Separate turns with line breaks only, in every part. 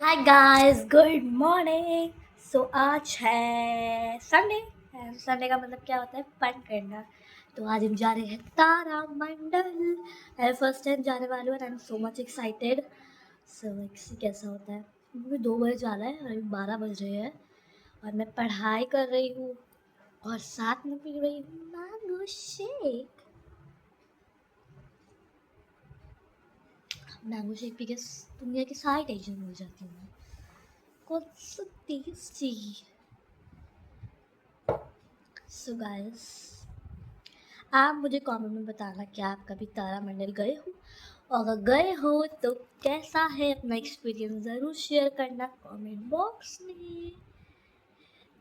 हाय guys, good morning. So आज है Sunday. Sunday का मतलब क्या होता है? फन करना। तो आज हम जा रहे हैं तारा मंडल। मैं फर्स्ट टाइम जाने वाली हूँ and I am so much excited. So let's कैसा होता है। मुझे 2 बजे जाना है और अभी 12 बज रहे हैं और मैं पढ़ाई कर रही हूँ और साथ में पी रही हूँ mango shake. Mango shake P के दुनिया की सारी टेंशन भूल जाती हूँ मैं। कौन सा टेस्टी। सो गाइस, आप मुझे कमेंट में बताना क्या आप कभी तारामंडल गए हो, और अगर गए हो तो कैसा है, अपना एक्सपीरियंस ज़रूर शेयर करना कमेंट बॉक्स में।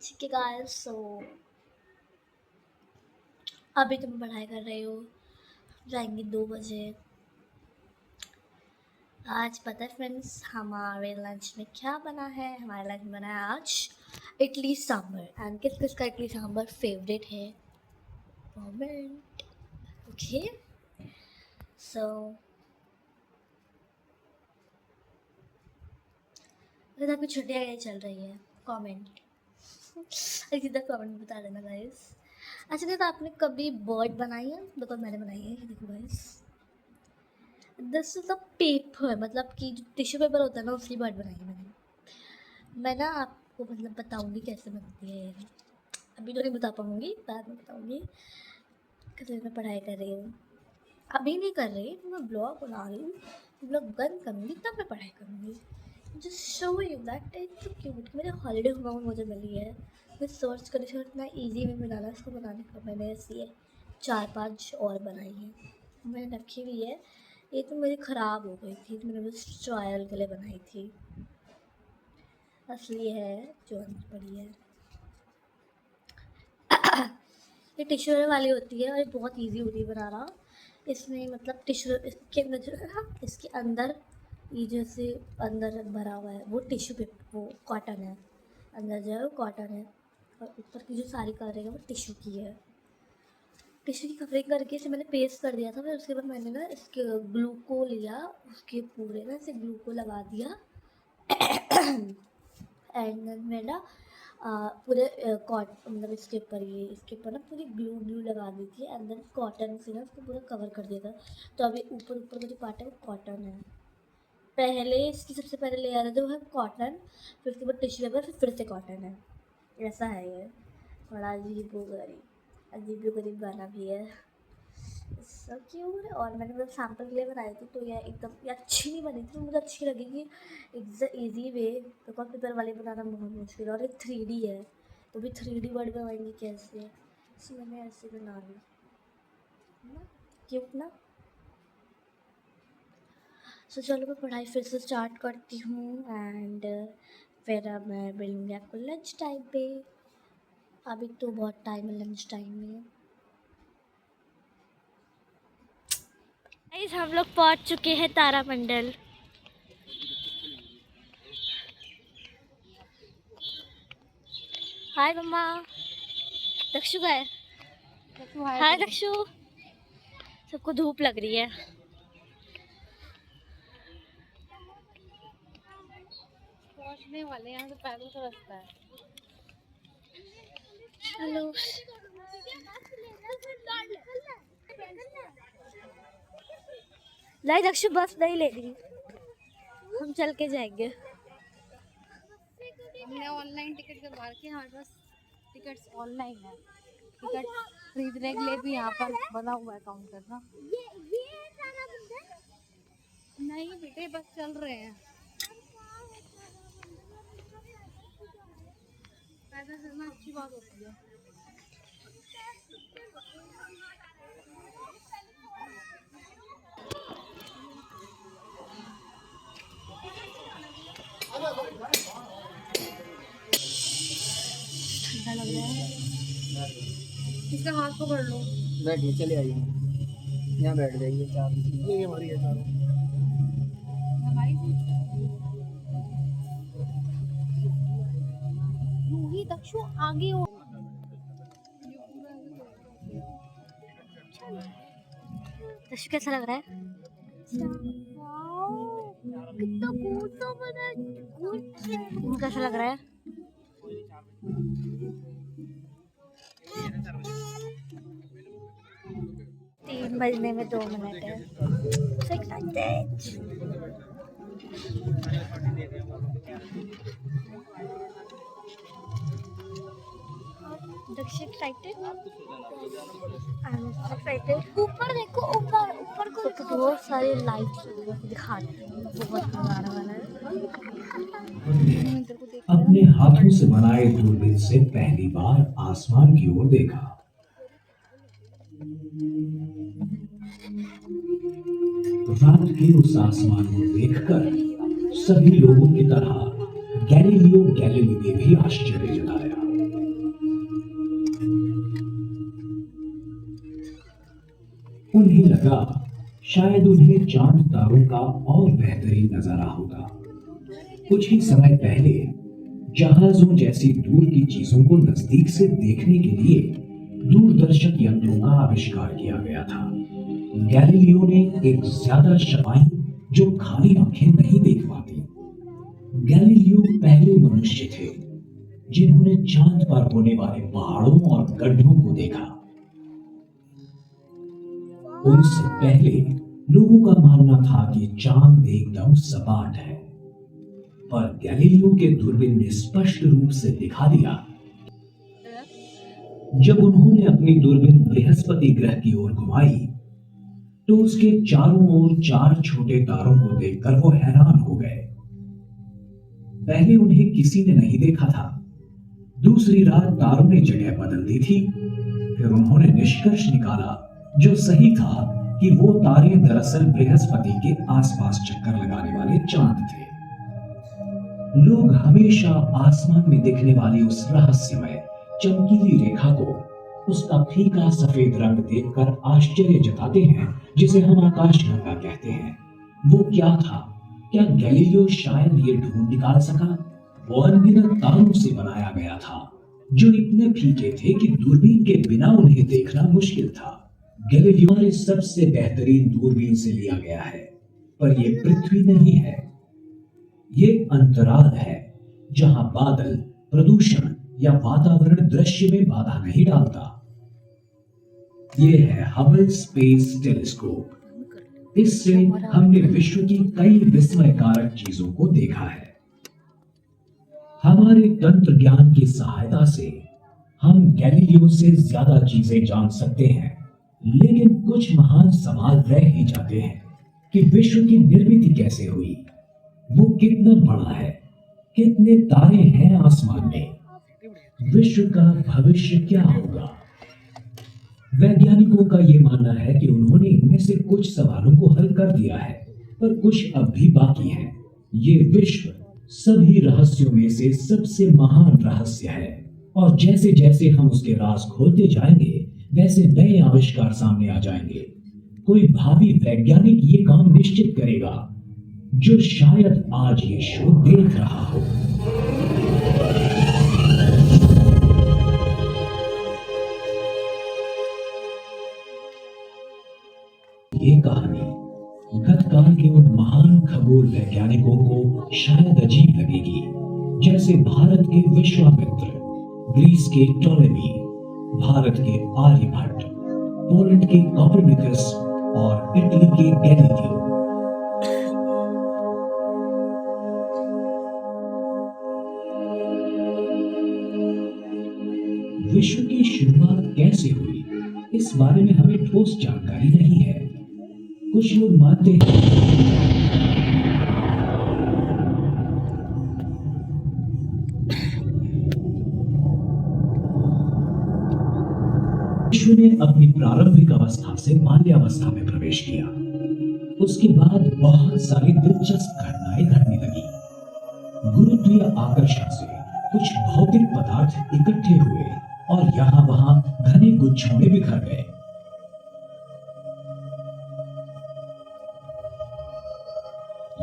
ठीक है गाइस, सो अभी तो मैं पढ़ाई कर रही हूँ, जाएंगे 2 बजे। आज पता है फ्रेंड्स हमारे लंच में क्या बना है? हमारे लंच में बना है आज इडली सांभर। एंड किस किस का इडली सांभर फेवरेट है? कमेंट। ओके, सो अगर आपकी छुट्टियाँ कैसी चल रही है कमेंट सीधा कमेंट में बता देना गाइस। अच्छा कहता आपने कभी बर्ड बनाई है? देखो मैंने बनाई है, ये देखो guys. This is a paper, मतलब कि जो टिश्यू पेपर होता है ना, उसकी बर्ड बनाई है मैंने। मैं ना आपको मतलब बताऊंगी कैसे बनती है ये। अभी तो नहीं बता पाऊंगी, बाद में बताऊंगी क्योंकि मैं पढ़ाई कर रही हूँ। अभी नहीं कर रही, मैं ब्लॉग बना रही हूँ। ब्लॉग बंद करूँगी तब मैं पढ़ाई करूँगी। Just show you that it's so cute. मेरे हॉलीडे होमवर्क मुझे मिली है, मैं सर्च कर रही थी इतना ईजी में बनाना है इसको। बनाने का मैंने इसलिए 4-5 और बनाई है, मैंने रखी हुई है। ये तो मेरी ख़राब हो गई थी, तो मैंने बस ट्रायल के लिए बनाई थी। असली है जो अंदर पड़ी है। ये टिश्यू वाली होती है और ये बहुत इजी होती है बनाना। इसमें मतलब टिश्यू इसके अंदर जो है ना, इसके अंदर ये जैसे अंदर भरा हुआ है वो टिश्यू पेपर, वो कॉटन है। अंदर जो है वो कॉटन है और ऊपर की जो सारी कवरिंग है वो टिश्यू की है। टिश्यू की कवरिंग करके इसे मैंने पेस्ट कर दिया था। फिर उसके बाद मैंने ना इसके ग्लू को लिया, उसके पूरे ना इसे ग्लू को लगा दिया। एंड देन मैं ना पूरे कॉट मतलब इसके ऊपर, ये इसके ऊपर ना पूरी ग्लू ग्लू लगा दी थी एंड देन कॉटन से ना उसको पूरा कवर कर दिया था। तो अभी ऊपर ऊपर का जो पार्ट है वो कॉटन है। पहले इसकी सबसे पहले लेयर है जो है कॉटन, फिर उसके बाद टिश्यू पेपर, फिर से कॉटन है। ऐसा है ये। बड़ा अजीब गरीब गाना भी है। सब क्यूट। और मैंने मतलब सैम्पल के लिए बनाई थी, तो ये एकदम ये अच्छी नहीं बनी थी, तो मुझे अच्छी लगेगी। It's easy way, because paper वाले बनाना बहुत मुश्किल है और ये 3D है। तो भी 3D वर्ड बनाएंगे कैसे? सो मैंने ऐसे बना ली है ना, क्यूट ना। सो चलो मैं पढ़ाई फिर से स्टार्ट करती हूँ एंड फिर अब मैं मिलूँगी आपको लंच टाइम पे। अभी तो बहुत टाइम है लंच टाइम में। गाइस हम लोग पहुँच चुके हैं तारामंडल। हाय मम्मा। दक्षु का है। हाय दक्षु। सबको धूप लग रही है।
पहुंचने वाले, यहाँ से पैदल का रास्ता है।
हेलो। नहीं दक्षु बस नहीं लेगी, हम चल के जाएंगे।
हमने ऑनलाइन टिकट करवा रखी है, हमारे पास टिकट्स ऑनलाइन है। टिकट खरीदने के लिए भी यहाँ पर बना हुआ है काउंटर ना। नहीं बेटे, बस चल रहे हैं। पैदल चलना अच्छी बात होती है।
ठंडा लग रहा है।
इसका हाथ पकड़ लो।
बैठिए, चले आइए, यहाँ बैठ जाइए। चार ये हमारी है चारों।
रूही दक्षु आगे हो।
दक्षु कैसा लग रहा है?
कितना कूल तो बना, कूल
कैसा लग रहा है? तीन बजने में 2 मिनट है। So excited. दक्षिण excited? I'm excited. ऊपर देखो, ऊपर को तो बहुत सारे लाइट्स दिखाते हैं, बहुत मजा आने वाला है।
अपने हाथों से बनाए दूरबीन से पहली बार आसमान की ओर देखा। रात के उस आसमान को देखकर सभी लोगों की तरह गैलीलियो गैलीली ने भी आश्चर्य जताया। उन्हें लगा शायद उन्हें चांद तारों का और बेहतरीन नजारा होगा। कुछ ही समय पहले जहाजों जैसी दूर की चीजों को नजदीक से देखने के लिए दूरदर्शक यंत्रों का आविष्कार किया गया था। गैलीलियो ने एक ज्यादा शबाई जो खाली आंखें नहीं देख पाती। गैलीलियो पहले मनुष्य थे जिन्होंने चांद पर होने वाले पहाड़ों और गड्ढों को देखा। उनसे पहले लोगों का मानना था कि चांद एकदम सपाट है, पर गैलीलियो के दूरबीन ने स्पष्ट रूप से दिखा दिया। जब उन्होंने अपनी दूरबीन बृहस्पति ग्रह की ओर घुमाई तो उसके चारों ओर 4 छोटे तारों को देखकर वो हैरान हो गए। पहले उन्हें किसी ने नहीं देखा था। दूसरी रात तारों ने जगह बदल दी थी। फिर उन्होंने निष्कर्ष निकाला, जो सही था, कि वो तारे दरअसल बृहस्पति के आसपास चक्कर लगाने वाले चांद थे। लोग हमेशा आसमान में दिखने वाली उस रहस्यमय चमकीली रेखा को, उसका फीका सफेद रंग देखकर आश्चर्य जताते हैं, जिसे हम आकाशगंगा कहते हैं। वो क्या था? क्या गैलीलियो शायद ये ढूंढ निकाल सका? वो अनगिनत तारों से बनाया गया था जो इतने फीके थे कि दूरबीन के बिना उन्हें देखना मुश्किल था। गैलीलियो ने सबसे बेहतरीन दूरबीन से लिया गया है, पर यह पृथ्वी नहीं है। ये अंतराल है जहां बादल, प्रदूषण या वातावरण दृश्य में बाधा नहीं डालता। ये है हबल स्पेस टेलीस्कोप। इससे हमने विश्व की कई विस्मयकारक चीजों को देखा है। हमारे तंत्र ज्ञान की सहायता से हम गैलीलियो से ज्यादा चीजें जान सकते हैं, लेकिन कुछ महान सवाल रह ही जाते हैं कि विश्व की निर्मिति कैसे हुई, वो कितना बड़ा है, कितने तारे हैं आसमान में, विश्व का भविष्य क्या होगा। वैज्ञानिकों का यह मानना है कि उन्होंने इनमें से कुछ सवालों को हल कर दिया है, पर कुछ अब भी बाकी हैं। ये विश्व सभी रहस्यों में से सबसे महान रहस्य है, और जैसे जैसे हम उसके राज खोलते जाएंगे वैसे नए आविष्कार सामने आ जाएंगे। कोई भावी वैज्ञानिक ये काम निश्चित करेगा जो शायद आज ये शो देख रहा हो। ये कहानी गतकाल के उन महान खगोल वैज्ञानिकों को शायद अजीब लगेगी, जैसे भारत के विश्वामित्र, ग्रीस के टोलेमी, भारत के आर्यभट्ट, पोलैंड के कोपरनिकस और इटली के गैलीलियो। विश्व की शुरुआत कैसे हुई, इस बारे में हमें ठोस जानकारी नहीं है। कुछ लोग मानते हैं विश्व ने अपनी प्रारंभिक अवस्था से बाल्यावस्था में प्रवेश किया। उसके बाद बहुत सारी दिलचस्प घटनाएं घटने लगी। गुरुत्वीय आकर्षण से कुछ भौतिक पदार्थ इकट्ठे हुए और यहाँ वहां घने गुच्छों में बिखर गए।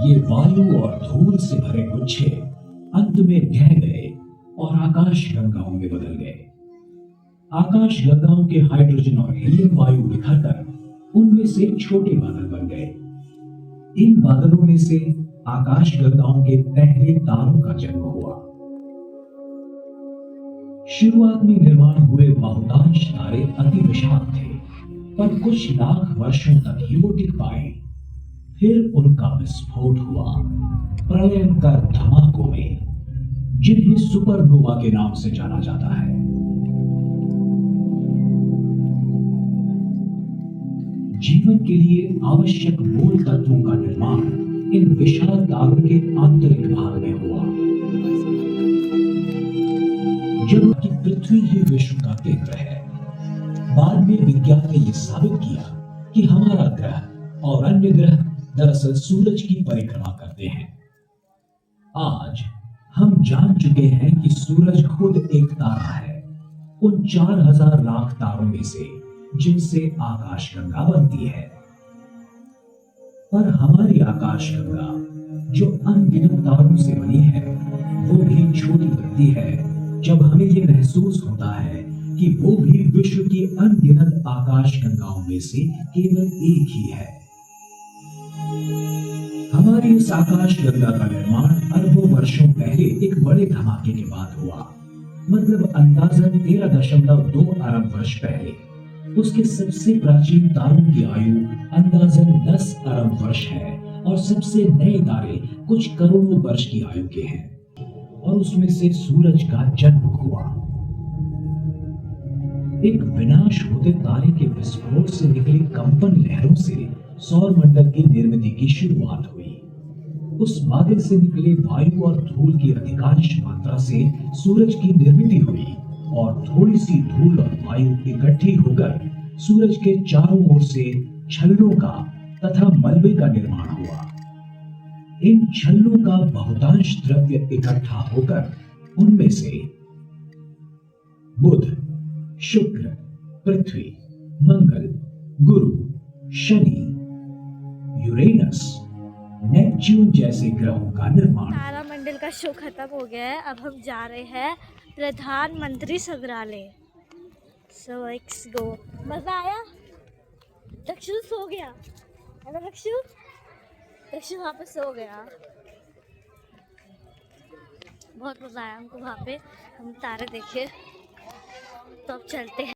ये वायु और धूल से भरे गुच्छे अंत में ढह गए और आकाश गंगाओं में बदल गए। आकाश गंगाओं के हाइड्रोजन और हीलियम वायु बिखरकर उनमें से छोटे बादल बन गए। इन बादलों में से आकाशगंगाओं के पहले तारों का जन्म हुआ। शुरुआत में निर्माण हुए बहुतांश तारे अति विशाल थे, पर कुछ लाख वर्षों तक ही वो टिक पाए। फिर उनका विस्फोट हुआ प्रलयंकर धमाकों में, जिन्हें सुपरनोवा के नाम से जाना जाता है। जीवन के लिए आवश्यक मूल तत्वों का निर्माण इन विशाल तारों के आंतरिक भाग में हुआ। जब कि पृथ्वी ही विश्व का केंद्र है। बाद में विज्ञान ने यह साबित किया कि हमारा ग्रह और अन्य ग्रह दरअसल सूरज की परिक्रमा करते हैं। आज हम जान चुके हैं कि सूरज खुद एक तारा है, उन 4000 लाख तारों में से जिनसे आकाशगंगा बनती है। पर हमारी आकाशगंगा जो अनगिनत तारों से बनी है, वो भी छोटी बनती है जब हमें ये महसूस होता है कि वो भी विश्व की अनगिनत आकाशगंगाओं में से केवल एक ही है। हमारी इस आकाशगंगा का निर्माण अरबों वर्षों पहले एक बड़े धमाके के बाद हुआ। मतलब अंदाजन 13.2 अरब वर्ष पहले। उसके सबसे प्राचीन तारों की आयु अंदाजन 10 अरब वर्ष है और सबसे नए तारे कुछ करोड़ों वर्ष की आयु के हैं, और उसमें से सूरज का जन्म हुआ। एक विनाश होते तारे के विस्फोट से निकली कंपन लहरों से सौर मंडल की निर्मिति की शुरुआत हुई। उस बादल से निकले वायु और धूल की अधिकांश मात्रा से सूरज की निर्मिति हुई, और थोड़ी सी धूल और वायु इकट्ठी होकर सूरज के चारों ओर से छल्लों का तथा मलबे का निर्माण हुआ। इन छल्लों का बहुतांश द्रव्य इकट्ठा होकर उनमें से बुध, शुक्र, पृथ्वी, मंगल, गुरु, शनि, यूरेनस, नेपच्यून जैसे ग्रहों का निर्माण।
तारामंडल का शो खत्म हो गया है। अब हम जा रहे हैं प्रधानमंत्री संग्रहालय। So let's go. मजा आया? दक्षु सो गया है ना? दक्षु वहाँ पे सो गया। बहुत मजा आया हमको वहाँ पे। हम तारे देखे। तो अब चलते हैं।